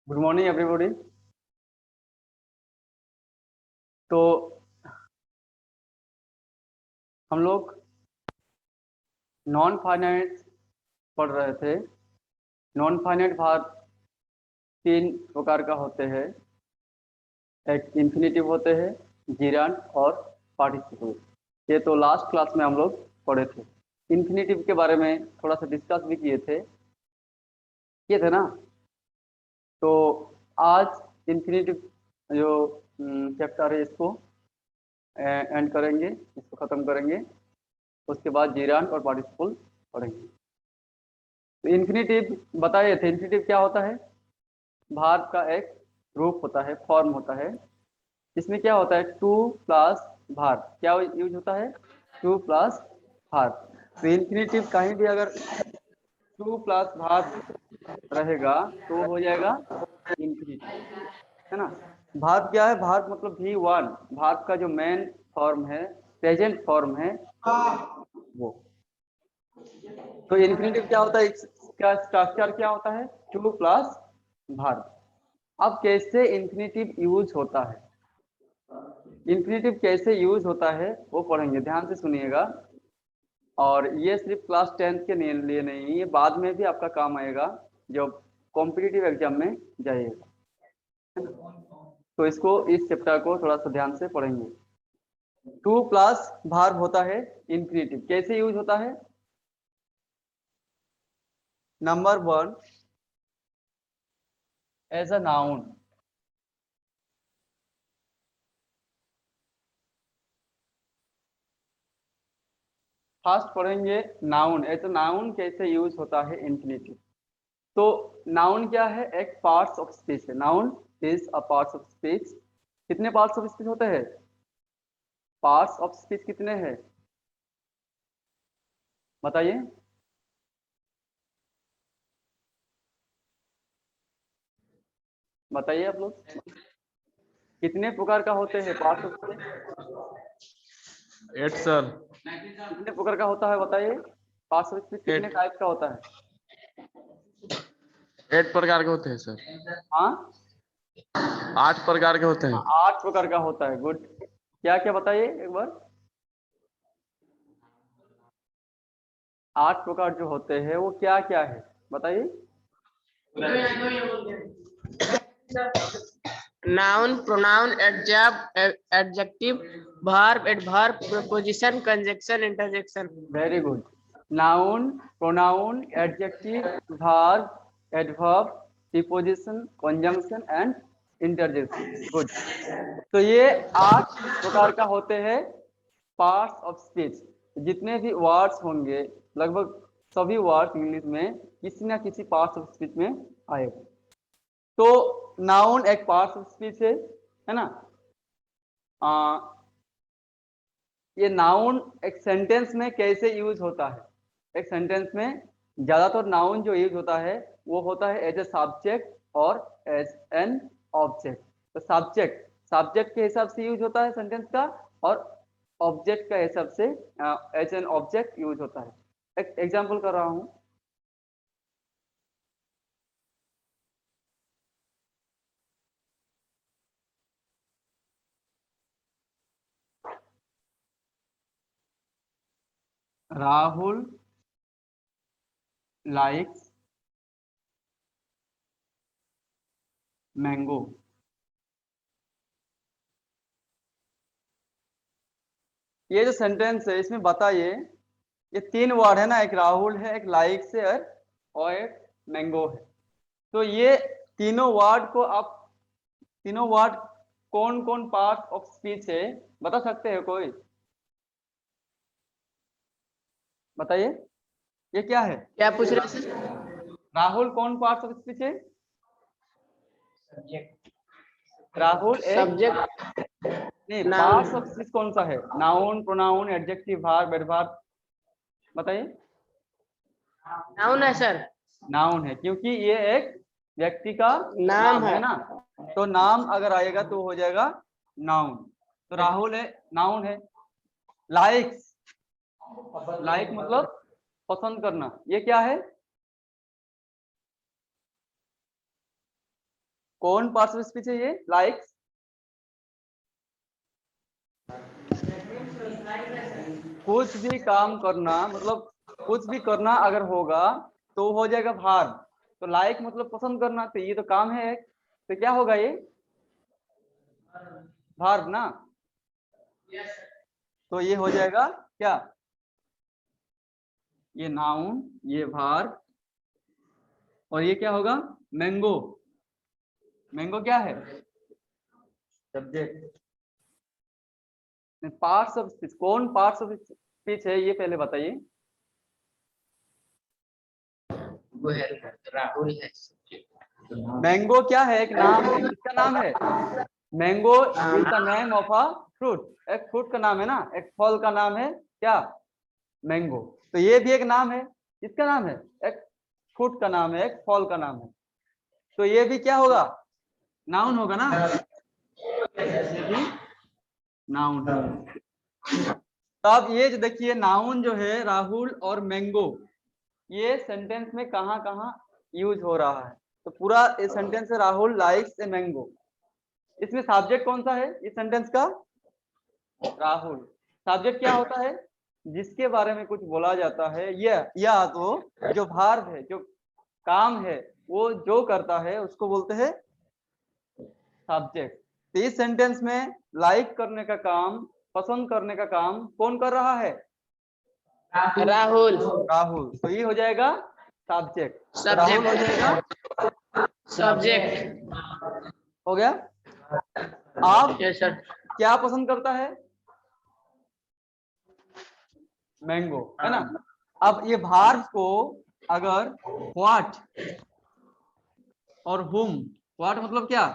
Good morning everybody. तो हम लोग नॉन फाइनाइट पढ़ रहे थे। नॉन फाइनाइट भाग तीन प्रकार का होते हैं। एक इन्फिनेटिव होते हैं, जिरांड और पार्टिसिपल। ये तो लास्ट क्लास में हम लोग पढ़े थे। इन्फिनेटिव के बारे में थोड़ा सा डिस्कस भी किए थे ना। तो आज इन्फिनेटिव जो चैप्टर है इसको एंड करेंगे, इसको ख़त्म करेंगे। उसके बाद जिरांड और पार्टिसिपल पढ़ेंगे। तो इन्फिनेटिव बताए थे। इन्फिनेटिव क्या होता है? भार्ब का एक रूप होता है, फॉर्म होता है। इसमें क्या होता है? Two plus verb. क्या यूज होता है? Two plus verb. तो इन्फिनेटिव कहीं भी अगर टू प्लस भार्ब रहेगा तो हो जाएगा इन्फिनेटिव, है ना। भार्ब क्या है? भार्ब मतलब भी वन। भार्ब का जो मेन फॉर्म है, प्रेजेंट फॉर्म है वो। तो इन्फिनेटिव क्या होता है? इसका स्ट्रक्चर क्या होता है? Two plus verb. अब कैसे इन्फिनेटिव यूज होता है, इन्फिनेटिव कैसे यूज होता है वो पढ़ेंगे। ध्यान से सुनिएगा। और ये सिर्फ क्लास 10 के लिए नहीं, ये बाद में भी आपका काम आएगा जब कॉम्पिटिटिव एग्जाम में जाइएगा। तो इसको, इस चैप्टर को थोड़ा सा ध्यान से पढ़ेंगे। टू प्लस भार्ब होता है इन्फिनेटिव। कैसे यूज होता है? Number one, as a noun. First पढ़ेंगे नाउन। एज अ नाउन कैसे यूज होता है इन्फिनेटिव। तो नाउन क्या है? एक पार्ट्स ऑफ स्पीच है। Noun is a parts of speech. कितने पार्ट्स ऑफ स्पीच होते हैं? पार्ट्स ऑफ स्पीच कितने हैं बताइए। बताइए आप लोग, कितने प्रकार का होते हैं पार्ट्स ऑफ स्पीच? 8 सर। कितने प्रकार का होता है बताइए। पार्ट्स ऑफ स्पीच कितने 8 टाइप का होता है? 8 प्रकार के होते हैं सर। हाँ, 8 प्रकार के होते हैं। 8 प्रकार का होता है। गुड। क्या क्या बताइए एक बार। 8 प्रकार जो होते हैं वो क्या क्या है बताइए। Noun, pronoun, adjective, verb, adverb, preposition, conjunction, interjection. Very good. Noun, pronoun, adjective, verb, adverb, preposition, conjunction and interjection. Good. तो ये 8 प्रकार का होते हैं पार्ट्स ऑफ स्पीच। जितने भी वर्ड्स होंगे, लगभग सभी वर्ड्स इंग्लिश में किसी ना किसी पार्ट्स ऑफ स्पीच में आएगा। तो नाउन एक पार्ट ऑफ स्पीच है ना। ये नाउन एक सेंटेंस में कैसे यूज होता है? एक सेंटेंस में ज्यादातर नाउन जो यूज होता है वो होता है एज ए सब्जेक्ट और एज एन ऑब्जेक्ट। तो सब्जेक्ट के हिसाब से यूज होता है सेंटेंस का, और ऑब्जेक्ट का हिसाब से एज एन ऑब्जेक्ट यूज होता है। एक एग्जांपल कर रहा हूं। Rahul likes mango. ये जो सेंटेंस है इसमें बताइए, ये 3 वर्ड है ना, एक राहुल है, एक लाइक्स है और एक मैंगो है। तो ये तीनों वर्ड को आप, तीनों वर्ड कौन कौन पार्ट ऑफ स्पीच है बता सकते हैं कोई? बताइए, ये क्या है? क्या पूछ रहे हैं सर? राहुल कौन पार्ट ऑफ स्पीच है? राहुल एक सब्जेक्ट, नहीं, नाउन। पार्ट्स ऑफ स्पीच कौन सा है? Noun, pronoun, adjective, verb, adverb. बताइए। नाउन है सर। नाउन है, क्योंकि ये एक व्यक्ति का नाम है है। ना। तो नाम अगर आएगा तो हो जाएगा नाउन। तो राहुल है, नाउन है। लाइक्स, लाइक मतलब पसंद करना, ये क्या है? कौन पार्ट्स ऑफ स्पीच है ये? लाइक कुछ भी काम करना, मतलब कुछ भी करना अगर होगा तो हो जाएगा भार्ब। तो लाइक मतलब पसंद करना, तो ये तो काम है, तो क्या होगा ये? भार्ब ना। तो ये हो जाएगा क्या? ये नाउन, ये भार्ब, और ये क्या होगा? मैंगो। मैंगो क्या है? सब्जेक्ट। पार्ट्स ऑफ स्पीच, कौन पार्ट्स ऑफ स्पीच है ये पहले बताइए। वो है राहुल है। मैंगो क्या है? एक नाम है, किसका नाम है? Mango is the name of a fruit, एक फ्रूट का नाम है ना, एक फल का नाम है क्या? मैंगो। तो ये भी एक नाम है, किसका नाम है? एक फ्रूट का नाम है, एक फल का नाम है। तो ये भी क्या होगा? नाउन होगा ना, ये भी नाउन है। तब ये जो देखिए नाउन जो है राहुल और मैंगो, ये सेंटेंस में कहाँ कहाँ यूज हो रहा है? तो पूरा ये सेंटेंस है राहुल लाइक्स ए मैंगो। इसमें सब्जेक्ट कौन सा है इस सेंटेंस का? राहुल। सब्जेक्ट क्या होता है? जिसके बारे में कुछ बोला जाता है, या तो जो भार्ब है, जो काम है, वो जो करता है उसको बोलते हैं सब्जेक्ट। तो इस सेंटेंस में लाइक करने का काम, पसंद करने का काम कौन कर रहा है? राहुल। राहुल। तो ये हो जाएगा सब्जेक्ट, तो राहुल हो जाएगा सब्जेक्ट। हो गया। आप यस सर। क्या पसंद करता है? मैंगो, है ना। अब ये भार्ब को अगर व्हाट और हुम, व्हाट मतलब क्या?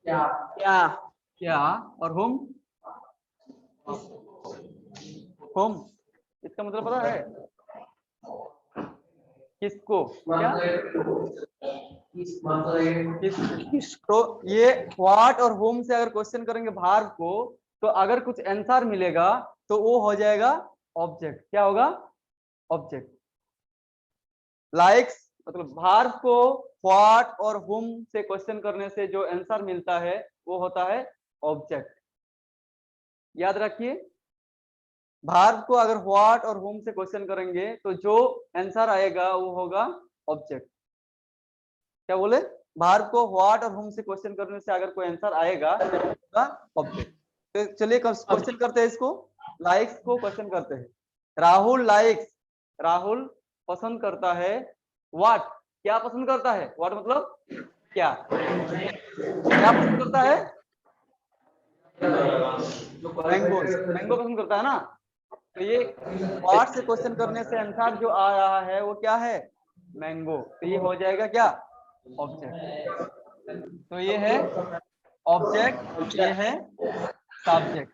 क्या? क्या, और हुम, हुम इसका मतलब पता है? किसको? क्या? तो ये व्हाट और हुम से अगर क्वेश्चन करेंगे भार्ब को, तो अगर कुछ आंसर मिलेगा तो वो हो जाएगा ऑब्जेक्ट। क्या होगा? ऑब्जेक्ट। लाइक्स मतलब भार्ब को व्हाट और हुम से क्वेश्चन करने से जो आंसर मिलता है वो होता है ऑब्जेक्ट। याद रखिए, भार्ब को अगर व्हाट और हुम से क्वेश्चन करेंगे तो जो आंसर आएगा वो होगा ऑब्जेक्ट। क्या बोले? भार्ब को व्हाट और हुम से क्वेश्चन करने से अगर कोई आंसर आएगा तो होगा ऑब्जेक्ट। तो चलिए क्वेश्चन करते हैं इसको। लाइक्स को क्वेश्चन करते हैं। राहुल लाइक्स, राहुल पसंद करता है व्हाट, क्या पसंद करता है? व्हाट मतलब क्या, क्या पसंद करता है? मैंगो, मैंगो पसंद करता है ना। तो ये व्हाट से क्वेश्चन करने से आंसर जो आ रहा है वो क्या है? मैंगो। तो ये हो जाएगा क्या? ऑब्जेक्ट। तो ये है ऑब्जेक्ट, ये है सब्जेक्ट,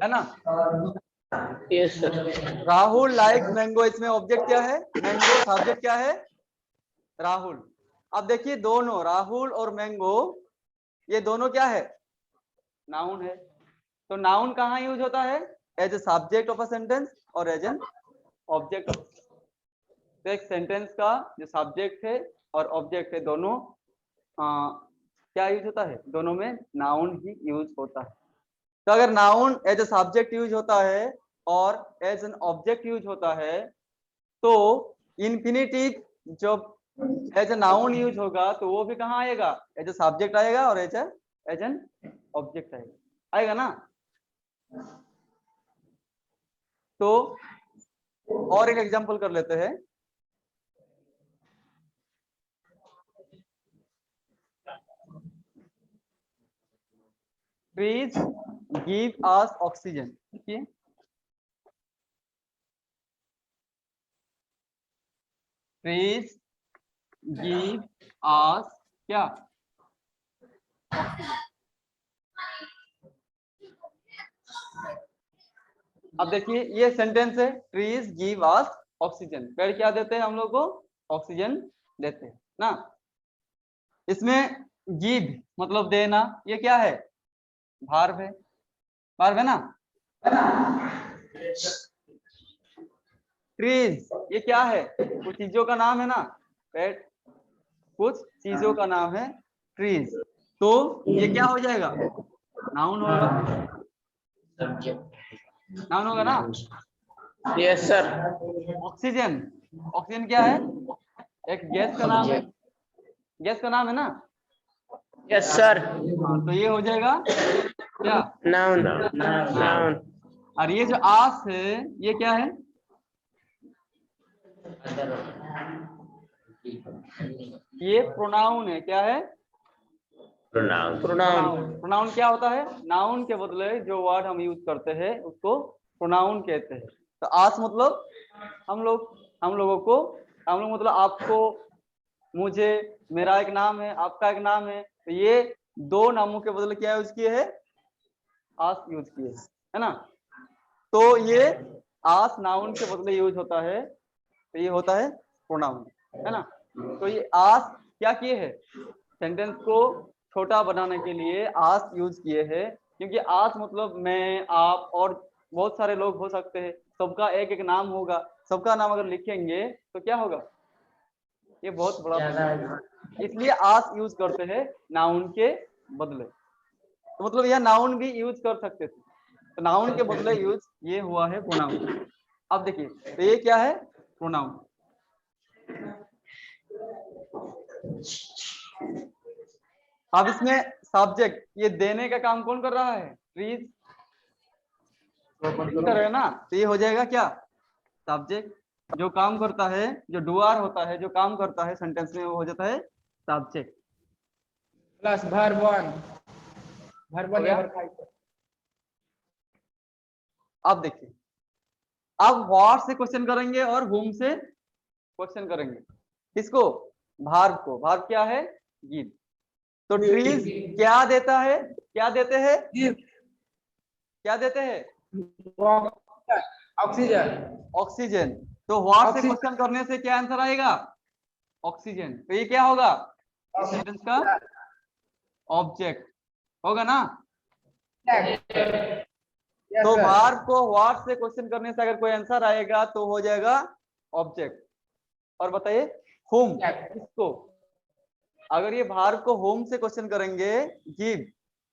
है ना। Yes sir. Rahul likes mango, इसमें ऑब्जेक्ट क्या है? मैंगो। सब्जेक्ट क्या है? राहुल। अब देखिए दोनों राहुल और मैंगो, ये दोनों क्या है? नाउन है। तो नाउन कहाँ यूज होता है? As a subject of a sentence और एज एन ऑब्जेक्ट ऑफ। तो एक सेंटेंस का जो सब्जेक्ट है और ऑब्जेक्ट है, दोनों क्या यूज होता है? दोनों में नाउन ही यूज होता है। तो अगर noun as a subject use होता है और एज एन ऑब्जेक्ट यूज होता है, तो इन्फिनिटिव जब एज ए नाउन यूज होगा तो वो भी कहाँ आएगा? एज ए सब्जेक्ट आएगा और एज एन ऑब्जेक्ट आएगा, आएगा ना। तो और एक एग्जांपल कर लेते हैं। Trees give us oxygen. देखिए ट्रीज गिव अस क्या? ऑक्सीजन। अब देखिए ये सेंटेंस है, ट्रीज गिव अस ऑक्सीजन। पेड़ क्या देते हैं हम लोग को? ऑक्सीजन देते हैं ना। इसमें गिव मतलब देना, ये क्या है? भार्ब है, भार्ब है ना। ट्रीज ये क्या है? कुछ चीजों का नाम है ना पेट, कुछ चीजों का नाम है ट्रीज। तो ये क्या हो जाएगा? नाउन होगा। नाउन होगा ना। Yes sir. ऑक्सीजन, ऑक्सीजन क्या है? एक गैस का नाम है, गैस का नाम है ना। Yes sir. हाँ, तो ये हो जाएगा क्या? नाउन। नाउन। और ये जो आस है ये क्या है? ये प्रोनाउन है। क्या है? प्रोनाउन। प्रोनाउन क्या होता है? नाउन के बदले जो वर्ड हम यूज करते हैं उसको प्रोनाउन कहते हैं। तो आस मतलब हम लोग मतलब आपको, मुझे, मेरा एक नाम है, आपका एक नाम है। तो ये दो नामों के बदले क्या यूज किए हैं? आस यूज किए है ना। तो ये आस नाउन के बदले यूज होता है, तो ये होता है प्रोनाउन, है ना। तो ये आस क्या किए है? सेंटेंस को छोटा बनाने के लिए आस यूज किए हैं, क्योंकि आस मतलब मैं, आप और बहुत सारे लोग हो सकते हैं, सबका एक एक नाम होगा। सबका नाम अगर लिखेंगे तो क्या होगा? ये बहुत बड़ा प्रश्न, इसलिए आस यूज करते हैं नाउन के बदले। तो मतलब यह नाउन भी यूज कर सकते थे, तो नाउन के बदले यूज ये हुआ है प्रोनाउन। अब देखिए, तो ये क्या है? प्रोनाउन। अब इसमें सब्जेक्ट, ये देने का काम कौन कर रहा है? ट्रीज कर रहे हैं ना। तो ये हो जाएगा क्या? सब्जेक्ट। जो काम करता है, जो डुआर होता है, जो काम करता है सेंटेंस में, वो हो जाता है सब्जेक्ट। Plus verb 1। वर्ब 1 या वर्ब 5। अब देखिए, अब व्हाट से क्वेश्चन करेंगे और whom से क्वेश्चन करेंगे। किसको? भार्ब को। भार्ब क्या है? गिव। तो ट्रीज क्या देता है? क्या देते हैं? क्या देते हैं? ऑक्सीजन। ऑक्सीजन। तो व्हाट से ऑक्सीजन। क्वेश्चन करने से क्या आंसर आएगा? ऑक्सीजन। तो ये क्या होगा? इस सेंटेंस का ऑब्जेक्ट होगा ना। तो भार्ब को व्हाट से क्वेश्चन करने से अगर कोई आंसर आएगा तो हो जाएगा ऑब्जेक्ट। और बताइए whom, किसको? अगर ये भार्ब को whom से क्वेश्चन करेंगे, गिव,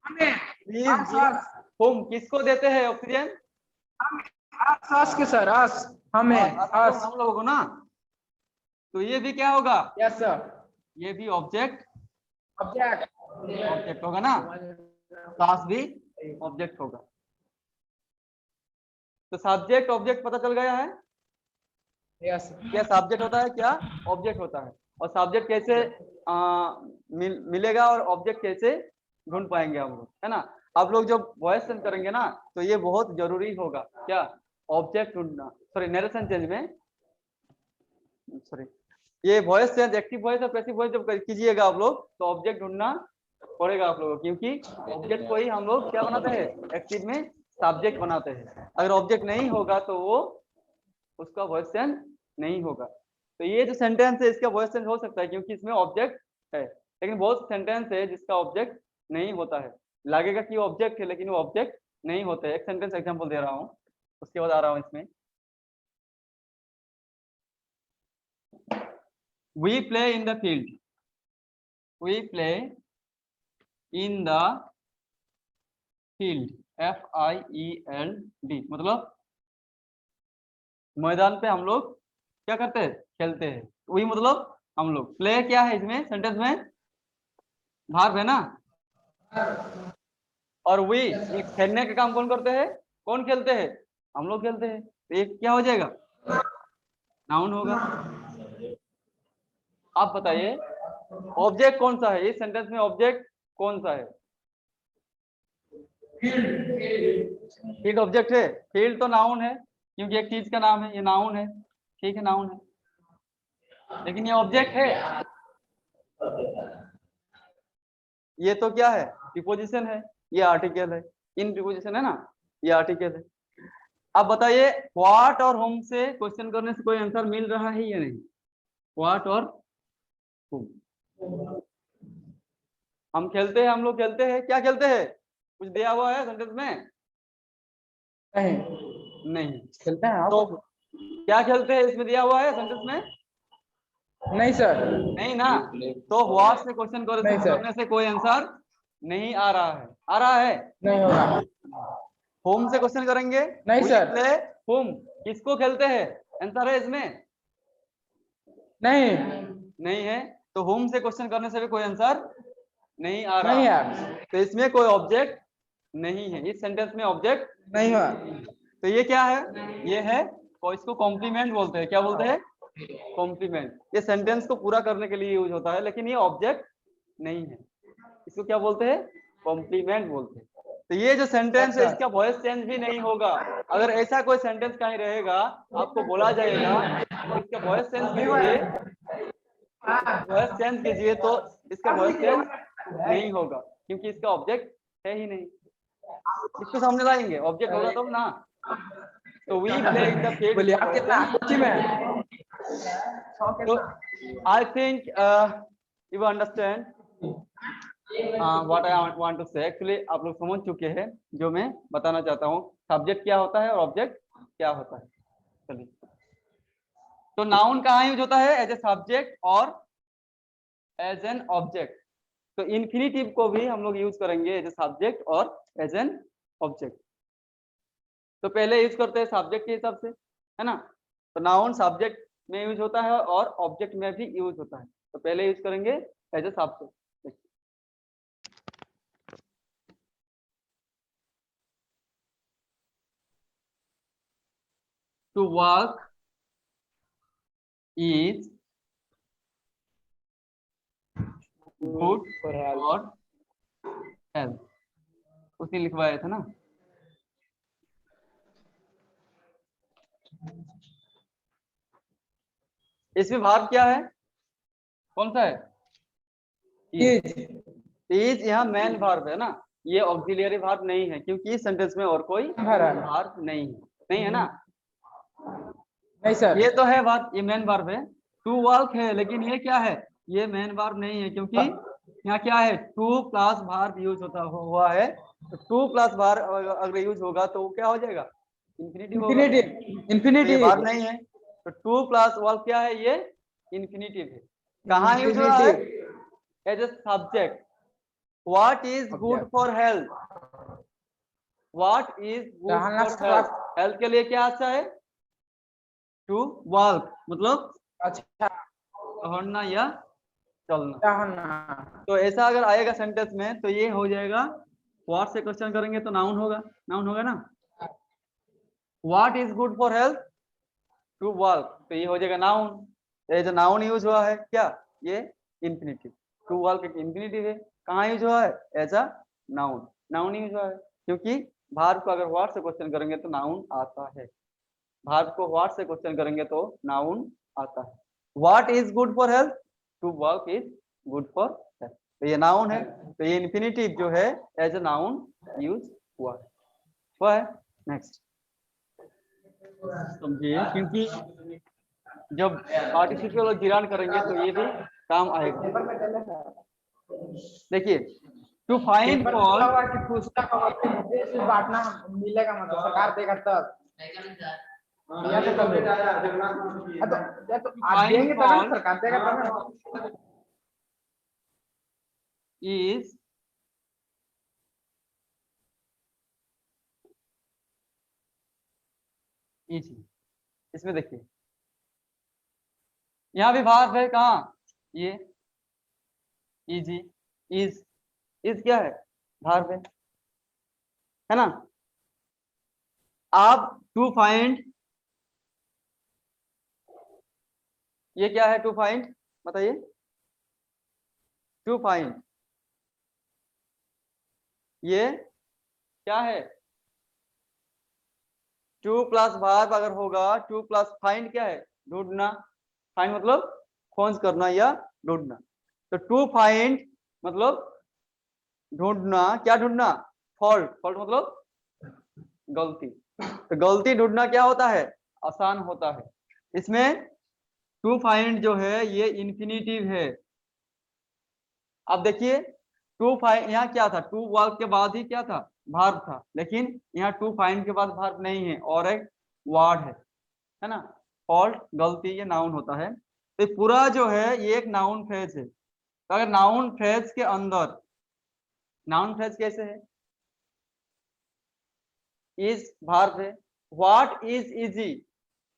प्लीज गिव, whom किसको देते हैं ऑक्सीजन? आस के सर, आस हमें, आस। हम लोगों को ना। तो ये भी क्या होगा? Yes sir. ये भी ऑब्जेक्ट, ऑब्जेक्ट। ऑब्जेक्ट होगा ना। क्लास भी ऑब्जेक्ट होगा। तो सब्जेक्ट ऑब्जेक्ट पता चल गया है। यस। क्या सब्जेक्ट होता है, क्या ऑब्जेक्ट होता है, और सब्जेक्ट कैसे मिलेगा और ऑब्जेक्ट कैसे ढूंढ पाएंगे हम लोग, है ना। आप लोग जब वॉइस चेंज करेंगे ना, तो ये बहुत जरूरी होगा। क्या? ऑब्जेक्ट ढूंढना, सॉरी नरेशन चेंज में, सॉरी ये वॉइस चेंज, एक्टिव वॉइस और पैसिव वॉइस जब कीजिएगा आप लोग, तो ऑब्जेक्ट ढूंढना पड़ेगा आप लोगों को, क्योंकि ऑब्जेक्ट को ही हम लोग क्या बनाते हैं? एक्टिव में सब्जेक्ट बनाते हैं। अगर ऑब्जेक्ट नहीं होगा तो वो, उसका वॉइस चेंज नहीं होगा। तो ये जो सेंटेंस है इसका वॉइस चेंज हो सकता है क्योंकि इसमें ऑब्जेक्ट है, लेकिन बहुत सेंटेंस है जिसका ऑब्जेक्ट नहीं होता है। लगेगा कि ऑब्जेक्ट है लेकिन वो ऑब्जेक्ट नहीं होता है। एक सेंटेंस एग्जांपल दे रहा हूँ, उसके बाद आ रहा हूँ इसमें। We play in the field. We play in the field. FIELD मतलब मैदान पे हम लोग क्या करते हैं? खेलते हैं। वही मतलब हम लोग। प्ले क्या है इसमें सेंटेंस में? भार्ब है ना। और वी, ये खेलने का काम कौन करते हैं? कौन खेलते हैं? हम लोग खेलते हैं। तो ये क्या हो जाएगा? नाउन होगा। आप बताइए ऑब्जेक्ट कौन सा है इस सेंटेंस में? ऑब्जेक्ट कौन सा है? फील्ड ऑब्जेक्ट है। फील्ड तो नाउन है क्योंकि एक चीज का नाम है, ये नाउन है। ठीक है, नाउन है, लेकिन ये ऑब्जेक्ट है। ये तो क्या है? प्रीपोजिशन है, ये आर्टिकल है। इन प्रीपोजिशन है ना, ये आर्टिकल है। अब बताइए व्हाट और होम से क्वेश्चन करने से कोई आंसर मिल रहा है या नहीं? व्हाट और होम। हम खेलते हैं, हम लोग खेलते हैं। क्या खेलते हैं? कुछ दिया हुआ है सेंटेंस में? नहीं नहीं। खेलते हैं आप। तो क्या खेलते हैं इसमें दिया हुआ है सेंटेंस में? नहीं सर, नहीं ना, तो व्हाट से क्वेश्चन नहीं सर। करने से कोई आंसर नहीं आ रहा है। आ रहा है? नहीं होगा। होम से क्वेश्चन करेंगे। नहीं We सर। play होम, किसको खेलते हैं? आंसर है इसमें नहीं, नहीं है, तो होम से क्वेश्चन करने से भी कोई आंसर नहीं आ रहा। नहीं यार, तो इसमें कोई ऑब्जेक्ट नहीं है, इस सेंटेंस में ऑब्जेक्ट। नहीं हुआ। तो ये क्या है? ये है, और इसको कॉम्प्लीमेंट बोलते हैं। क्या बोलते हैं? कॉम्प्लीमेंट। ये सेंटेंस को पूरा करने के लिए यूज होता है, लेकिन ये ऑब्जेक्ट नहीं है। इसको क्या बोलते हैं? कॉम्प्लीमेंट बोलते हैं। तो ये जो सेंटेंस है अच्छा। इसका वॉइस चेंज भी नहीं होगा। अगर ऐसा कोई सेंटेंस कहीं रहेगा, आपको बोला जाएगा इसका वॉइस चेंज कीजिए, वॉइस चेंज कीजिए, तो इसका वॉइस चेंज नहीं होगा, क्योंकि इसका ऑब्जेक्ट है ही नहीं। इसको समझ लाएंगे, ऑब्जेक्ट होगा तब ना। तो we play in the field. बोलिए आप कितना अच्छी में। So I think you understand what I want to say. Actually आप लोग समझ चुके हैं जो मैं बताना चाहता हूँ, सब्जेक्ट क्या होता है और ऑब्जेक्ट क्या होता है। चलिए, तो नाउन कहाँ यूज होता है? एज ए सब्जेक्ट और एज एन ऑब्जेक्ट। तो इन्फिनिटिव को भी हम लोग यूज करेंगे एज ए सब्जेक्ट और एज एन ऑब्जेक्ट। तो पहले यूज करते हैं सब्जेक्ट के हिसाब से, है ना। तो नाउन सब्जेक्ट में यूज होता है और ऑब्जेक्ट में भी यूज होता है। तो पहले यूज करेंगे as a subject. To work is good for our health, उसने लिखवाया था ना। इसमें भार्ब क्या है? कौन सा है? इज यहाँ मेन भार्ब है ना, ये ऑक्सिलियरी भार्ब नहीं है, क्योंकि इस सेंटेंस में और कोई भार्ब नहीं है। नहीं है ना? नहीं सर, ये तो है भार्ब, ये मेन भार्ब है। टू वर्क है, लेकिन ये क्या है? ये मेन भार्ब नहीं है, क्योंकि यहाँ क्या है? टू प्लस भार्ब यूज होता हुआ है। तो टू प्लस भार्ब अगर यूज होगा तो क्या हो जाएगा? इन्फिनिटिव होगा। इन्फिनिटिव। तो ये भार्ब नहीं है, तो टू प्लस वर्क क्या है? ये इन्फिनिटिव है। कहाँ यूज हो रहा है? As a subject. What is good for health? What is good for health? Health के लिए क्या अच्छा है? टू वर्क, मतलब अच्छा, दौड़ना या चलना। तो ऐसा अगर आएगा सेंटेंस में तो ये हो जाएगा, व्हाट से क्वेश्चन करेंगे तो नाउन होगा। नाउन होगा ना। What is good for health? To work, तो ये हो जाएगा नाउन। ये जो नाउन यूज हुआ है क्या? ये इन्फिनिटिव। टू वर्क एक इन्फिनिटिव है। कहाँ यूज हुआ है? As a noun. Noun use हुआ है, क्योंकि भार्ब को अगर व्हाट से क्वेश्चन करेंगे तो नाउन आता है। भार्ब को व्हाट से क्वेश्चन करेंगे तो नाउन आता है। What is good for health? To work is good for health, तो ये नाउन है। तो ये इन्फिनिटिव जो है एज अ नाउन यूज हुआ है। नेक्स्ट समझिए, क्योंकि जब पार्टिसिपल और जिरान करेंगे तो ये भी काम आएगा। देखिए, टू फाइंड फॉल्ट, बांटना मिलेगा, मतलब सरकार देगा तब। या तो कब देगा? तो आज देंगे तब ना, सरकार देगा तब ना। Is easy. इसमें देखिए, यहाँ भी भार्ब है। कहाँ? ये इजी। इज क्या है? भार्ब है ना। आप टू फाइंड, ये क्या है? टू फाइंड, बताइए। टू फाइंड ये क्या है? टू प्लस भार्ब अगर होगा, टू प्लस फाइंड क्या है? ढूंढना। फाइंड मतलब खोज करना या ढूंढना। तो टू फाइंड मतलब ढूंढना। क्या ढूंढना? फॉल्ट। फॉल्ट मतलब गलती। तो गलती ढूंढना क्या होता है? आसान होता है। इसमें टू फाइंड जो है ये इन्फिनिटिव है। अब देखिए, टू फाइंड यहाँ क्या था? टू वर्क के बाद ही क्या था? भार्ब था। लेकिन यहाँ टू फाइंड के बाद भार्ब नहीं है और एक वर्ड है ना। फॉल्ट गलती ये नाउन होता है। तो ये पूरा जो है ये एक नाउन फ्रेज है। तो अगर नाउन फ्रेज के अंदर, नाउन फ्रेज कैसे है, इज वर्ब है, व्हाट इज इजी,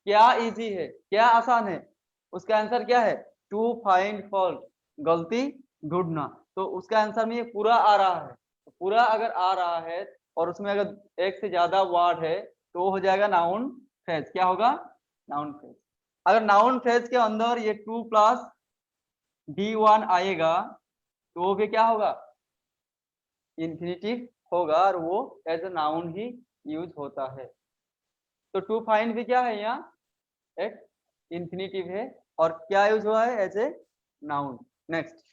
क्या इजी है, क्या आसान है, उसका आंसर क्या है, टू फाइंड फॉल्ट, गलती ढूंढना। तो उसका आंसर में ये पूरा आ रहा है। तो पूरा अगर आ रहा है और उसमें अगर एक से ज्यादा वर्ड है तो हो जाएगा नाउन फ्रेज। क्या होगा, नाउन फ्रेज। अगर नाउन फ्रेज के अंदर ये टू प्लस D1 आएगा तो वो भी क्या होगा, इंफिनिटिव होगा और वो एज ए नाउन ही यूज होता है। तो टू फाइंड भी क्या है, यहाँ एक इंफिनिटिव है और क्या यूज हुआ है, as a noun. Next,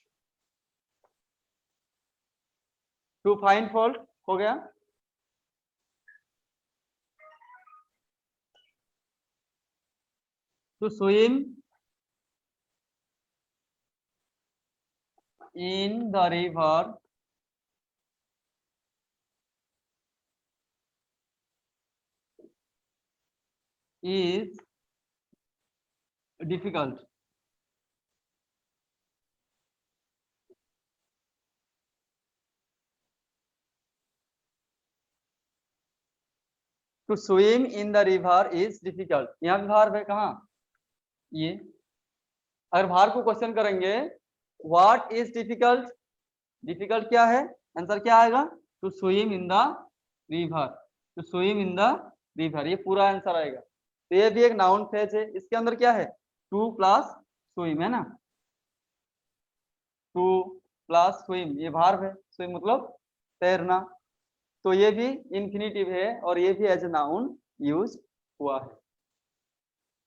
to find fault हो गया। To swim in the river is difficult. To swim in the river is difficult. यहाँ भी भार है कहाँ, ये। अगर भार को क्वेश्चन करेंगे व्हाट इज डिफिकल्ट, डिफिकल्ट क्या है, आंसर क्या आएगा, to swim in the river, to swim in the river, ये पूरा आंसर आएगा। तो ये भी एक नाउन फ्रेज है। इसके अंदर क्या है, टू प्लस स्विम है ना, टू प्लस स्विम, ये भार्ब है, स्विम मतलब तैरना। तो ये भी इंफिनिटिव है और ये भी एज ए नाउन यूज हुआ है।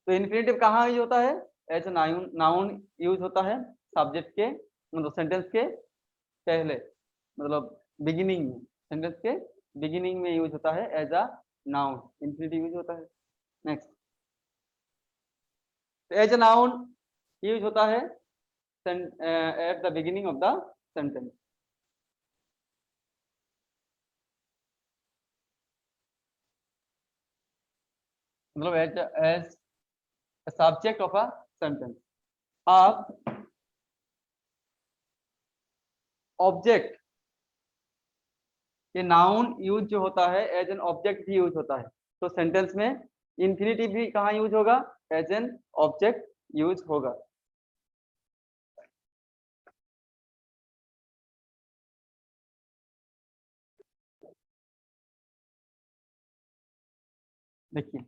तो इंफिनिटिव कहाँ यूज होता है, as a noun, noun use होता है सब्जेक्ट के, मतलब सेंटेंस के पहले, मतलब बिगिनिंग में, सेंटेंस के बिगिनिंग में यूज होता है as a noun, infinitive use होता है। Next, as a noun use होता है at the beginning of the sentence. मतलब as subject of a sentence. अब ऑब्जेक्ट, ये नाउन यूज जो होता है एज एन ऑब्जेक्ट भी यूज होता है। तो सेंटेंस में इंफिनिटिव भी कहाँ यूज होगा, एज एन ऑब्जेक्ट यूज होगा। देखिए,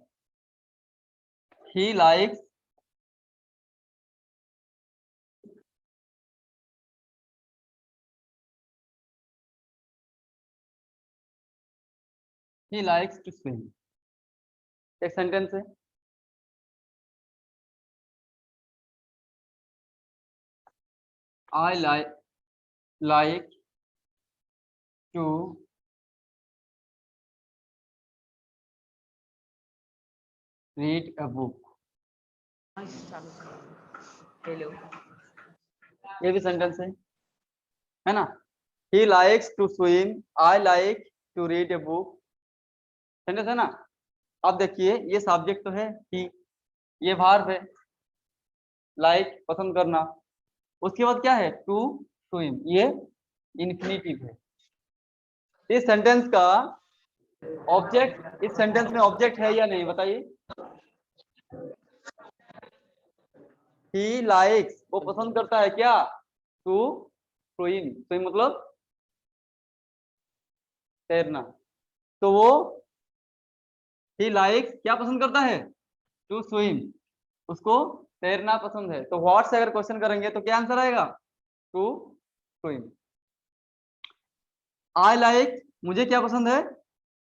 he likes to swim, एक सेंटेंस है। I like to read a book, hello, ये भी सेंटेंस है ना। He likes to swim, I like to read a book, sentence है ना। अब देखिए ये सब्जेक्ट तो है he, ये वर्ब है लाइक पसंद करना, उसके बाद क्या है, टू स्विम, ये इंफिनिटिव है। इस सेंटेंस का ऑब्जेक्ट, इस सेंटेंस में ऑब्जेक्ट है या नहीं बताइए। ही लाइक्स, वो पसंद करता है क्या, टू स्विम, स्विम मतलब तैरना। तो वो ही लाइक्स क्या पसंद करता है, टू स्विम, उसको तैरना पसंद है। तो व्हाट से अगर क्वेश्चन करेंगे तो क्या आंसर आएगा, टू स्विम। आई लाइक, मुझे क्या पसंद है,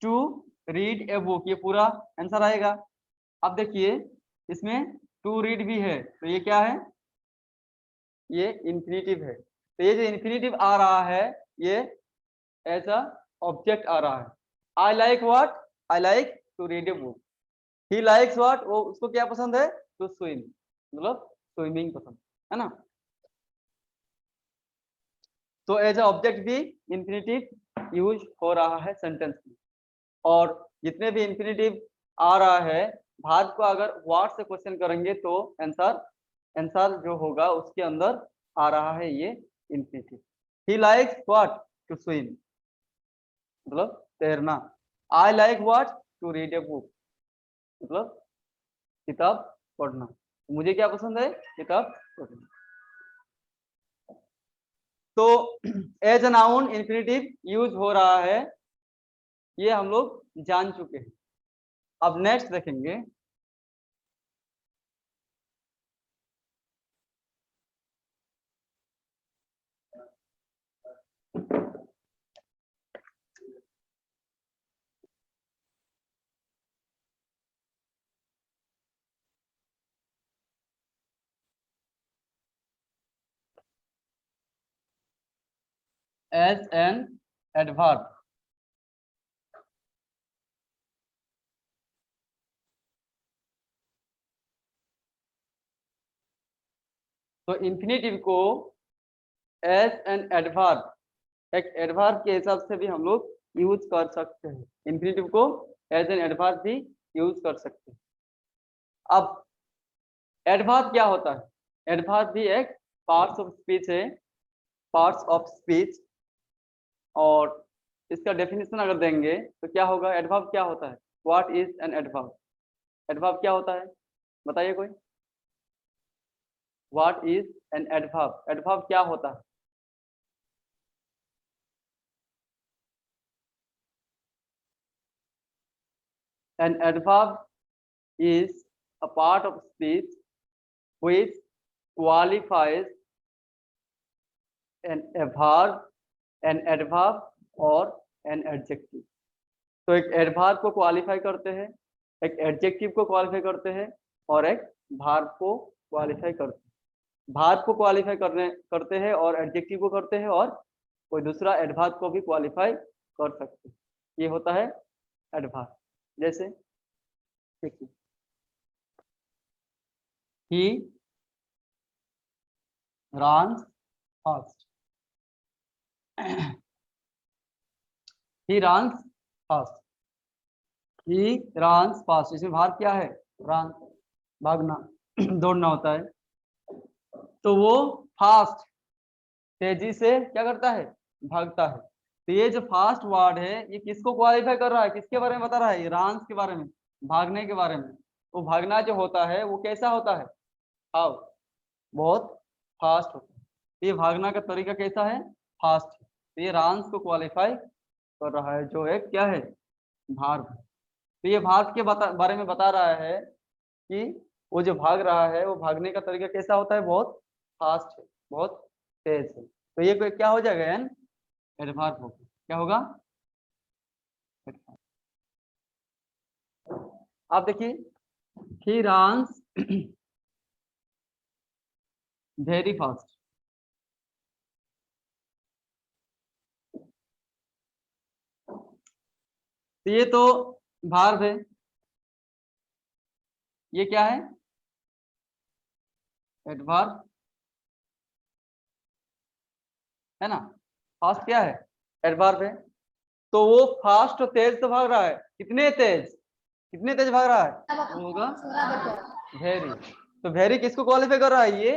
टू रीड ए बुक, ये पूरा आंसर आएगा। अब देखिए इसमें टू रीड भी है, तो ये क्या है, ये इंफिनिटिव है। तो ये जो इंफिनिटिव आ रहा है ये एज अ ऑब्जेक्ट आ रहा है। I like what, I like to read a book. He likes what, वो उसको क्या पसंद है, टू स्विम, मतलब स्विमिंग पसंद है ना। तो एज अ ऑब्जेक्ट भी इंफिनिटिव यूज हो रहा है सेंटेंस में। और जितने भी इंफिनिटिव आ रहा है भार्ब को अगर व्हाट से क्वेश्चन करेंगे तो आंसर जो होगा उसके अंदर आ रहा है ये infinitive. He likes what to swim, मतलब तैरना। I like what to read a book, मतलब किताब पढ़ना। मुझे क्या पसंद है? किताब पढ़ना। तो as a noun infinitive use हो रहा है, ये हम लोग जान चुके हैं। अब नेक्स्ट देखेंगे, एज एन एडवर्ब। तो इंफिनिटिव को एज एन एडवर्ब, एक एडवर्ब के हिसाब से भी हम लोग यूज कर सकते हैं। इंफिनिटिव को एज एन एडवर्ब भी यूज कर सकते हैं। अब एडवर्ब क्या होता है? एडवर्ब भी एक पार्ट्स ऑफ स्पीच है, पार्ट्स ऑफ स्पीच। और इसका डेफिनेशन अगर देंगे तो क्या होगा? एडवर्ब क्या होता है? What is an adverb? Adverb क्या होता है बताइए कोई। What is an adverb? Adverb क्या होता है? An adverb is a part of speech which qualifies a verb, an adverb or an adjective. तो एक एडवर्ब को क्वालिफाई करते हैं, एक एडजेक्टिव को क्वालिफाई करते हैं और एक वर्ब को क्वालिफाई करते हैं। वर्ब को क्वालिफाई करते हैं और एडजेक्टिव को करते हैं, और कोई दूसरा एडवर्ब को भी क्वालिफाई कर सकते हैं। ये होता है एडवर्ब। जैसे देखिए, he runs fast, he runs fast, he runs fast। इसमें भाग क्या है? रन, भागना, दौड़ना होता है। तो वो फास्ट, तेजी से क्या करता है? भागता है। तो ये जो फास्ट वर्ड है ये किसको क्वालिफाई कर रहा है? किसके बारे में बता रहा है? ये रन्स के बारे में, भागने के बारे में। वो भागना जो होता है वो कैसा होता है? हाउ, बहुत फास्ट होता है। ये भागना का तरीका कैसा है? फास्ट है। तो ये रन्स को क्वालिफाई कर रहा है, जो एक क्या है? भाग। तो ये भाग के बारे में बता रहा है कि वो जो भाग रहा है वो भागने का तरीका कैसा होता है? बहुत फास्ट है, बहुत तेज है। तो ये क्या हो जाएगा? एन एडवर्ब होगा। क्या होगा? आप देखिए, ही रन्स वेरी फास्ट। तो ये तो भार्ब है। ये क्या है? एडवर्ब है ना। फास्ट क्या है? एडवर्ब है। तो वो फास्ट और तेज तो भाग रहा है। कितने तेज? कितने तेज भाग रहा है? वो होगा वेरी। तो वेरी किसको क्वालिफाई कर रहा है? ये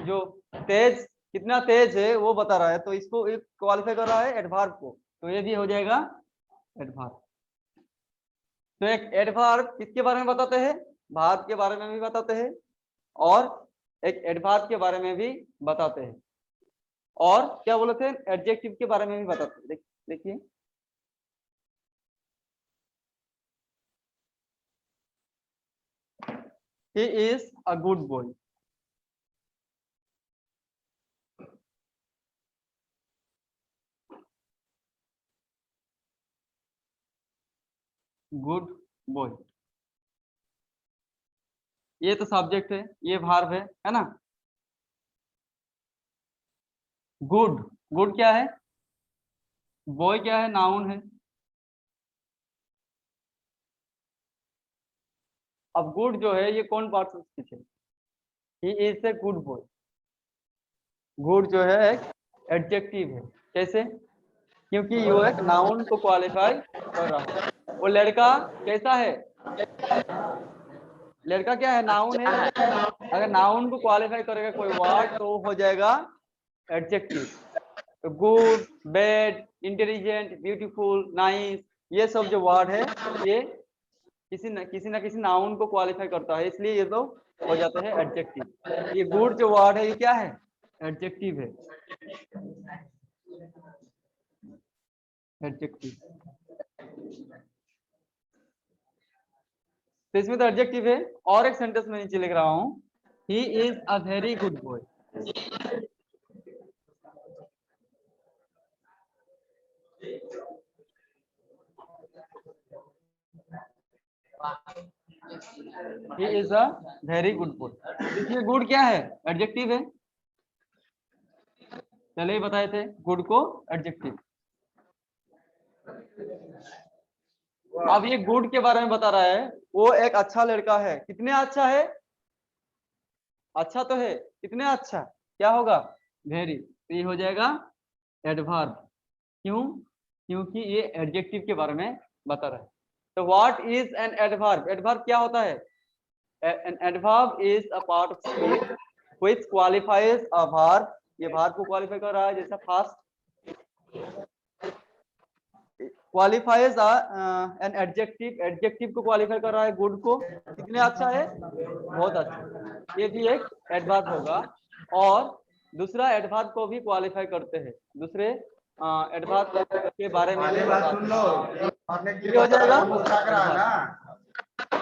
जो तेज, कितना तेज है वो बता रहा है। तो इसको क्वालिफाई कर रहा है एडवर्ब को। तो ये भी हो जाएगा एडवर्ब। तो एक एडवर्ब किसके बारे में बताते हैं? भार्ब के बारे में भी बताते हैं, और एक एडवर्ब के बारे में भी बताते हैं, और क्या बोलते हैं? एडजेक्टिव के बारे में भी बताते हैं। देखिए, he is a good boy। Good boy, ये तो सब्जेक्ट है, ये वर्ब है ना। गुड, गुड क्या है? बॉय क्या है? नाउन है। अब गुड जो है ये कौन पार्ट ऑफ स्पीच है? He is a good boy. Good जो है एक एडजेक्टिव है। कैसे? क्योंकि वो एक नाउन को क्वालिफाई कर रहा है। वो लड़का कैसा है? लड़का क्या है, नाउन है। अगर नाउन को क्वालिफाई करेगा कोई वर्ड तो हो जाएगा एडजेक्टिव। तो good, bad, intelligent, beautiful, nice, ये सब जो वर्ड है ये किसी न किसी नाउन को क्वालिफाई करता है, इसलिए ये तो हो जाते हैं एडजेक्टिव। ये गुड जो वर्ड है ये क्या है, एडजेक्टिव है, एडजेक्टिव। तो इसमें तो एडजेक्टिव है। और एक सेंटेंस में नीचे लिख रहा हूं, he is a very good boy. He is a very good boy. इसमें गुड क्या है, एडजेक्टिव है, पहले ही बताए थे गुड को एडजेक्टिव। अब ये गुड के बारे में बता रहा है, वो एक अच्छा लड़का है। कितने अच्छा है, अच्छा तो है, कितने अच्छा, क्या होगा, वेरी। तो ये हो जाएगा एडवर्ब। क्यों, क्योंकि ये एडजेक्टिव के बारे में बता रहा है। तो what is an adverb, adverb क्या होता है, an adverb is a part of speech which qualifies a verb. ये वर्ब को क्वालिफाई कर रहा है, जैसा fast qualifies an adjective, adjective को क्वालिफाई कर रहा है, गुड को, कितने अच्छा है, बहुत अच्छा, ये भी एक एडवर्ब होगा। और दूसरा एडवर्ब को भी क्वालिफाई करते हैं, दूसरे एडवर्ब के बारे में भी सुन लो, पढ़ने के लिए हो जाएगा ना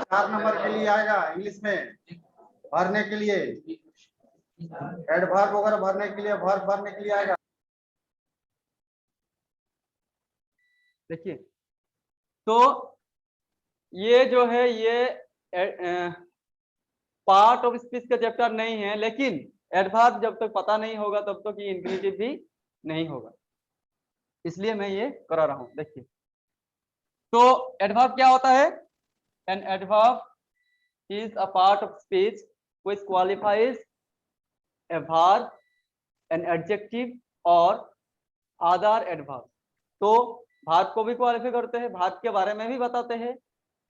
4 नंबर के लिए आएगा इंग्लिश में, भरने के लिए एडवर्ब वगैरह भरने के लिए, वर्ब भरने के लिए आएगा। देखिए, तो ये जो है ये पार्ट ऑफ स्पीच का चैप्टर नहीं है, लेकिन एडवर्ब जब तक पता नहीं होगा तब तक ये इंफिनिटिव भी नहीं होगा, इसलिए मैं ये करा रहा हूं। देखिए, तो एडवर्ब क्या होता है, an adverb is a part of speech which qualifies a verb, an adjective और अदर एडवर्ब। तो वर्ब को भी क्वालिफाई करते हैं, वर्ब के बारे में भी बताते हैं,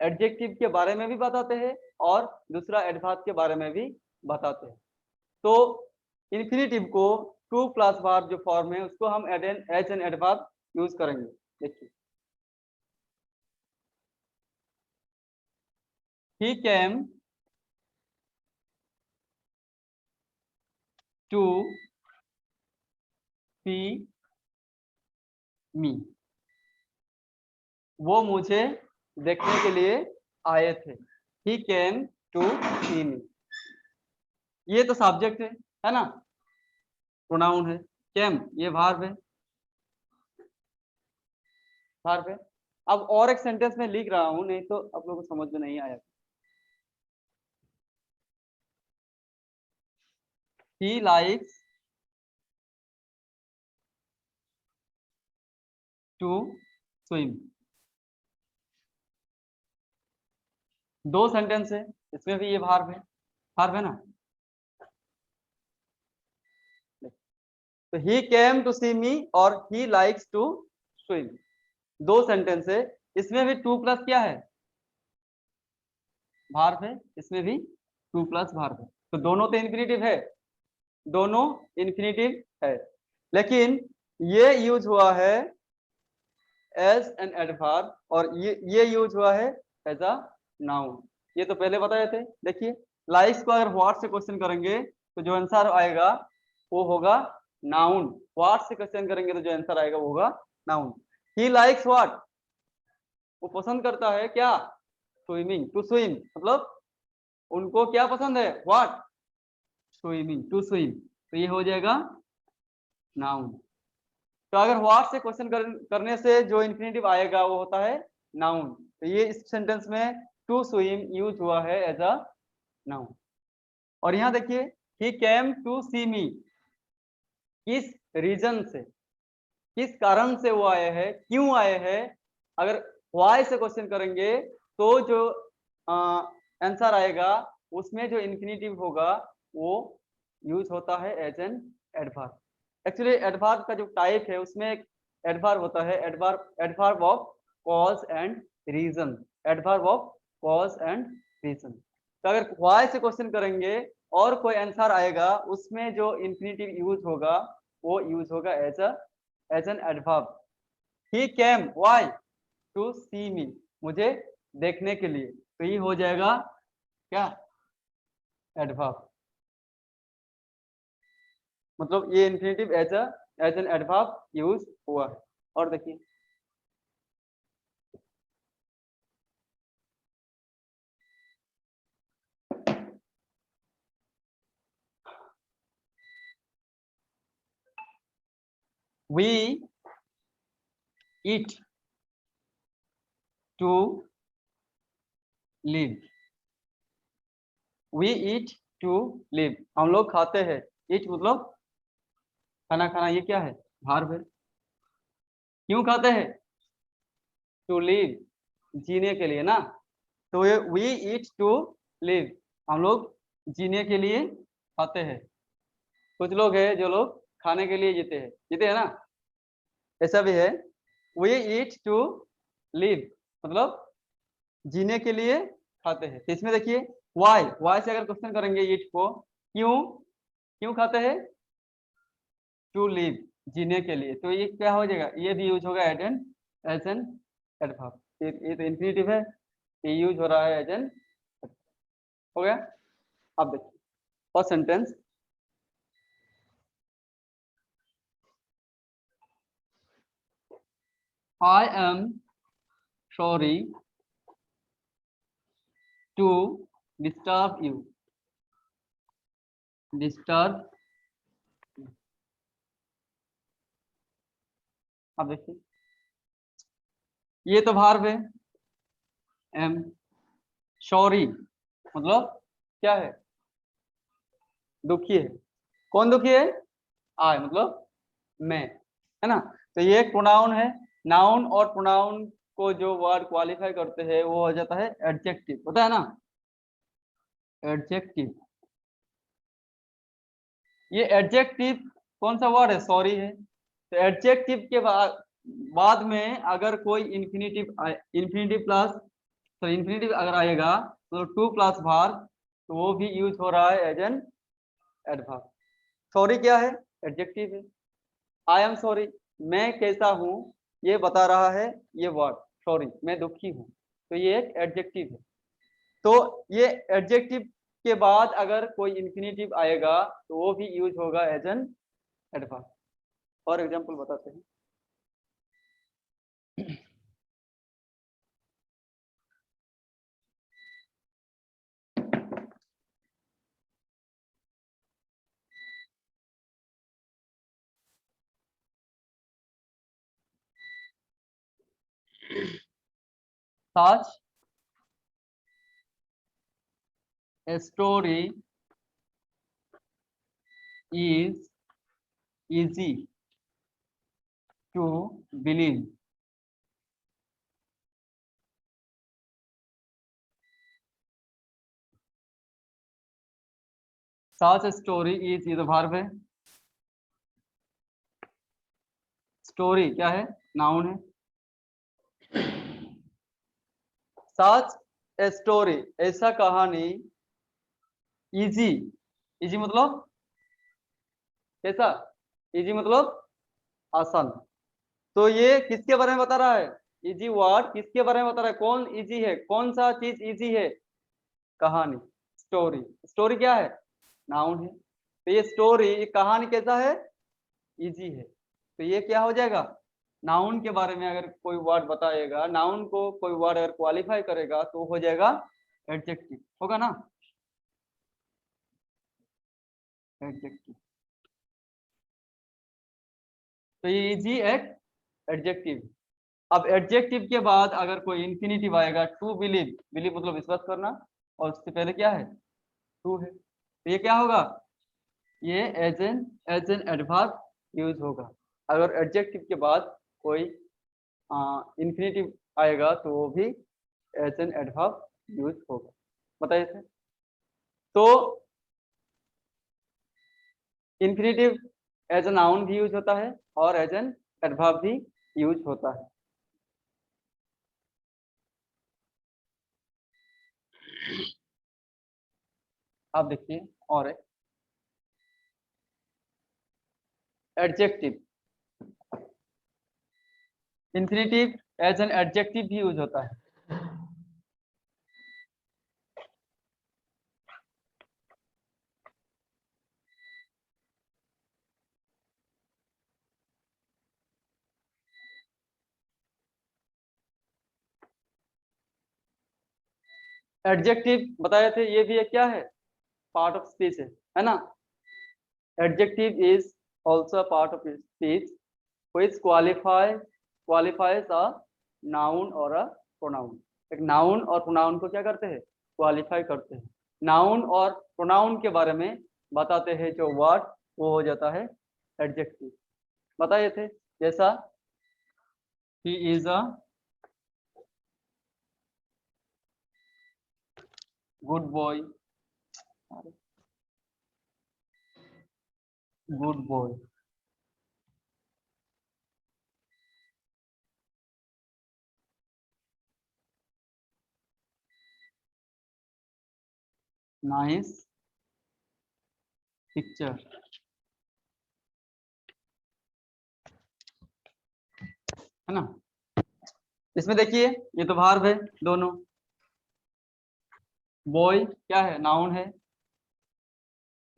एडजेक्टिव के बारे में भी बताते हैं और दूसरा एडवर्ब के बारे में भी बताते हैं। तो इंफिनिटिव को टू प्लस वर्ब जो फॉर्म है उसको हम एज एन एडवर्ब यूज करेंगे। देखिए, he came to see me, वो मुझे देखने के लिए आए थे। he came to see me, ये तो सब्जेक्ट है ना, प्रोनाउन है। came ये वर्ब है, वर्ब है। अब और एक सेंटेंस में लिख रहा हूं, नहीं तो आप लोगों को समझ में नहीं आया। he likes to swim, दो सेंटेंस है, इसमें भी ये वर्ब है, वर्ब है ना। तो he came to see me और he likes to swim, दो सेंटेंस है, इसमें भी टू प्लस क्या है, वर्ब है, इसमें भी टू प्लस वर्ब है। तो दोनों तो इन्फिनिटिव है, दोनों इन्फिनिटिव है, लेकिन ये यूज हुआ है एज एन एडवर्ब और ये यूज हुआ है एज अ नाउन। ये तो पहले बताए थे। देखिए, लाइक्स को अगर व्हाट से क्वेश्चन करेंगे तो जो आंसर आएगा वो होगा नाउन, व्हाट से क्वेश्चन करेंगे तो जो आंसर आएगा वो होगा नाउन। ही लाइक्स व्हाट, वो पसंद करता है क्या, स्विमिंग, टू स्विम, मतलब उनको क्या पसंद है, व्हाट, स्विमिंग, टू स्विम। तो ये हो जाएगा नाउन। तो अगर व्हाट से क्वेश्चन करने से जो इन्फिनिटिव आएगा वो होता है नाउन। तो ये इस सेंटेंस में टू स्विम यूज हुआ है एज अ नाउन। और यहाँ देखिए, ही केम टू सी मी, किस रीजन से, किस कारण से वो आए हैं, क्यों आए हैं। अगर व्हाई से क्वेश्चन करेंगे तो जो आंसर आएगा उसमें जो इन्फिनिटिव होगा वो यूज होता है as an adverb. Actually adverb का जो टाइप है उसमें एक एडवर्ब होता है, adverb of cause and reason, adverb of cause and reason. तो अगर व्हाई से क्वेश्चन करेंगे और कोई आंसर आएगा, उसमें जो इंफिनिटिव यूज होगा वो यूज होगा as an adverb. He came why to see me, मुझे देखने के लिए, तो ये हो जाएगा क्या, एडवर्ब। मतलब ये infinitive as an adverb use हुआ है। और देखिए we eat to live, we eat to live, हम लोग खाते हैं। eat मतलब खाना खाना, ये क्या है, भार्ब है। क्यों खाते हैं, टू लिव, जीने के लिए ना। तो ये we eat to live, हम लोग जीने के लिए खाते हैं। कुछ लोग हैं जो लोग खाने के लिए जीते हैं ना, ऐसा भी है। we eat to live मतलब जीने के लिए खाते हैं। तो इसमें देखिए वाई से अगर क्वेश्चन करेंगे ईट को, क्यों खाते हैं, टू लिव, जीने के लिए, तो ये क्या हो जाएगा, ये भी यूज होगा एज एन एडवर्ब। ये तो इंफिनिटिव है, ये यूज हो रहा है एज एन, हो गया। अब देखिए first sentence, I am sorry to disturb you, disturb. अब देखिए ये तो भार्ब है, एम सॉरी मतलब क्या है, दुखी है। कौन दुखी है, आई मतलब मैं, है ना। तो ये एक प्रोनाउन है। नाउन और प्रोनाउन को जो वर्ड क्वालिफाई करते हैं वो हो जाता है एडजेक्टिव, पता है ना, एडजेक्टिव। ये एडजेक्टिव कौन सा वर्ड है, सॉरी है। तो एडजेक्टिव के बाद में अगर कोई इंफिनिटिव प्लस, तो इंफिनिटिव अगर आएगा तो टू प्लस वर्ब, तो वो भी यूज हो रहा है एज एन एडवर्ब। सॉरी क्या है, एडजेक्टिव है। आई एम सॉरी, मैं कैसा हूं ये बता रहा है ये वर्ड, सॉरी मैं दुखी हूं, तो ये एक एडजेक्टिव है। तो ये एडजेक्टिव के बाद अगर कोई इंफिनिटिव आएगा तो वो भी यूज होगा as an adverb. For example बताते हैं, such a story is easy to believe, such a story is, ये तो वर्ब है, स्टोरी क्या है, नाउन है। सच ए स्टोरी, ऐसा कहानी, इजी, इजी मतलब कैसा, इजी मतलब आसान। तो ये किसके बारे में बता रहा है, इजी वर्ड किसके बारे में बता रहा है, कौन इजी है, कौन सा चीज इजी है, कहानी, स्टोरी। स्टोरी क्या है, नाउन है। तो ये स्टोरी, ये कहानी कैसा है, इजी है। तो ये क्या हो जाएगा, नाउन के बारे में अगर कोई वर्ड बताएगा, नाउन को कोई वर्ड अगर क्वालिफाई करेगा तो हो जाएगा एडजेक्टिव, होगा ना, एडजेक्टिव। तो ये इजी एक एडजेक्टिव। अब एडजेक्टिव के बाद अगर कोई इंफिनिटिव आएगा, टू बिलीव, बिलीव मतलब विश्वास करना, और उससे पहले क्या है, टू है, तो ये क्या होगा, ये एज एन एडवर्ब यूज होगा। अगर एडजेक्टिव के बाद कोई इंफिनिटिव आएगा तो वो भी एज एन एडवर्ब यूज होगा। बताइए सर। तो इंफिनिटिव एज ए नाउन भी यूज होता है और एज एन एडवर्ब भी यूज होता है। आप देखिए और एक adjective, infinitive as an adjective भी यूज होता है। एडजेक्टिव बताए थे, ये भी एक क्या है, पार्ट ऑफ स्पीच है ना। Adjective is also part of speech which qualifies a noun और अ प्रोनाउन। एक नाउन और प्रोनाउन को क्या करते हैं, क्वालिफाई करते हैं। नाउन और प्रोनाउन के बारे में बताते हैं जो वर्ड, वो हो जाता है एडजेक्टिव। बताए थे जैसा he is a good boy, good boy. Nice picture, है ना। इसमें देखिए ये तो भार्ब है दोनों। बॉय क्या है, नाउन है।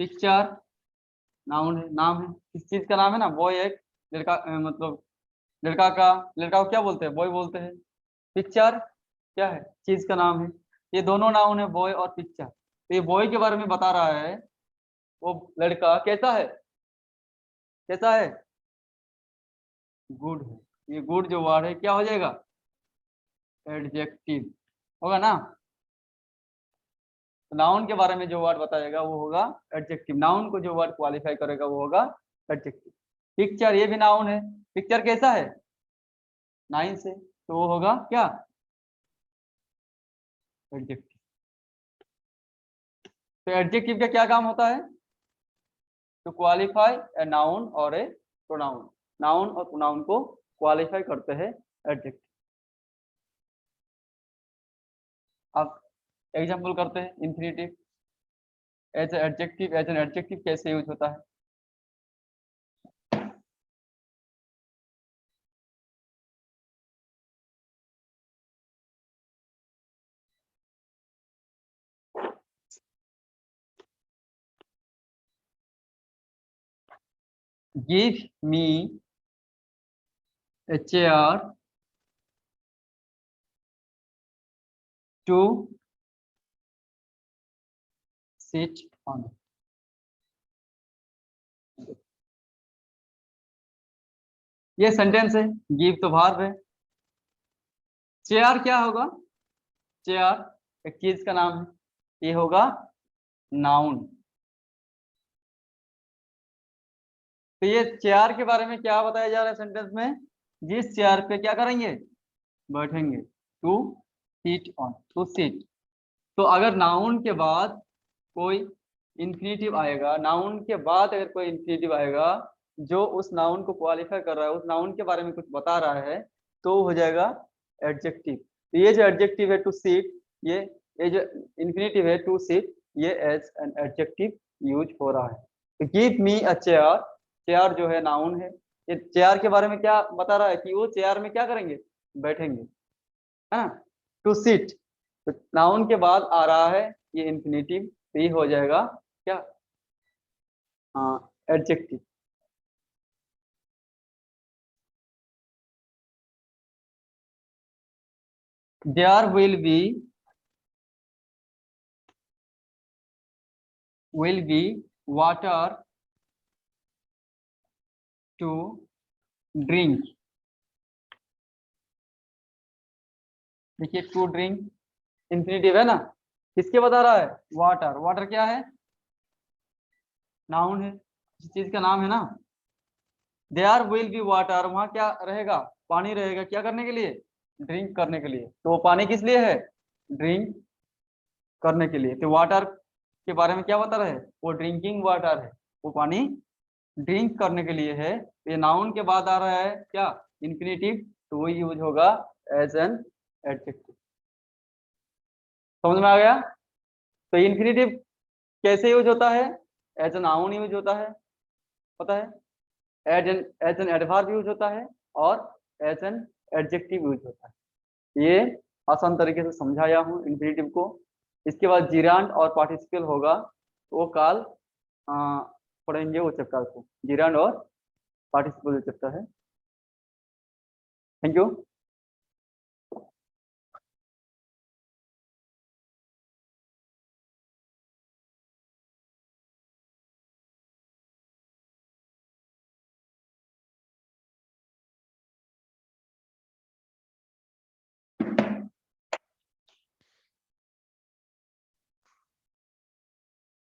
पिक्चर नाउन है, नाम है, किस चीज का नाम है ना। बॉय एक लड़का, मतलब लड़का को क्या बोलते हैं, बॉय बोलते हैं। पिक्चर क्या है, चीज का नाम है। ये दोनों नाउन है, बॉय और पिक्चर। तो ये बॉय के बारे में बता रहा है, वो लड़का कैसा है, कैसा है, गुड है। ये गुड जो वर्ड है क्या हो जाएगा, एडजेक्टिव होगा ना। नाउन के बारे में जो वर्ड बताएगा वो होगा एडजेक्टिव, नाउन को जो वर्ड क्वालिफाई करेगा वो होगा एडजेक्टिव। पिक्चर ये भी नाउन है, पिक्चर कैसा है, नाइन से, तो वो होगा क्या, एडजेक्टिव। तो एडजेक्टिव का क्या काम होता है, टू क्वालिफाई ए नाउन और ए प्रोनाउन। नाउन और प्रोनाउन को क्वालिफाई करते हैं एडजेक्टिव। अब एग्जांपल करते हैं, infinitive as adjective, as an adjective कैसे यूज होता है। Give me a chair to sit on. ये सेंटेंस है, गिव तो वर्ब है। चेयर क्या होगा, चेयर एक चीज का नाम है, ये होगा नाउन। तो ये चेयर के बारे में क्या बताया जा रहा है सेंटेंस में, जिस चेयर पे क्या करेंगे, बैठेंगे। To seat on, to seat. तो अगर नाउन के बाद कोई इंफिनिटिव आएगा, नाउन के बाद अगर कोई इंफिनिटिव आएगा जो उस नाउन को क्वालिफाई कर रहा है, उस नाउन के बारे में कुछ बता रहा है, तो हो जाएगा एडजेक्टिव। तो ये जो एडजेक्टिव है टू सीट, ये जो इंफिनिटिव है टू सीट, ये एज एन एडजेक्टिव यूज हो रहा है। तो गिव मी अ चेयर, चेयर जो है नाउन है। ये चेयर के बारे में क्या बता रहा है कि वो चेयर में क्या करेंगे, बैठेंगे, है ना। टू सीट, तो नाउन के बाद आ रहा है ये इंफिनिटिव, तो ये हो जाएगा क्या, हाँ, adjective. There will be water to drink. देखिए टू ड्रिंक इंफिनिटिव है ना, किसके बता रहा है, वाटर। वाटर क्या है, नाउन है, किसी चीज का नाम है ना। देयर विल बी वाटर, वहां क्या रहेगा, पानी रहेगा, क्या करने के लिए, ड्रिंक करने के लिए। तो वो पानी किस लिए है, ड्रिंक करने के लिए। तो वाटर के बारे में क्या बता रहे हैं, वो ड्रिंकिंग वाटर है, वो पानी ड्रिंक करने के लिए है। तो ये नाउन के बाद आ रहा है क्या, इंफिनिटिव, तो वो यूज होगा एज एन एडजेक्टिव। समझ में आ गया। तो इंफिनिटिव कैसे यूज होता है? एज एन नाउन यूज होता है, पता है, एज एन एडवर्ब यूज होता है और एज एन एडजेक्टिव यूज होता है। ये आसान तरीके से समझाया हूँ इन्फिनेटिव को। इसके बाद जीरांड और पार्टिसिपल होगा, वो काल पढ़ेंगे वो चैप्टर को, जीरांड और पार्टिसिपल चैप्टर है। Thank you.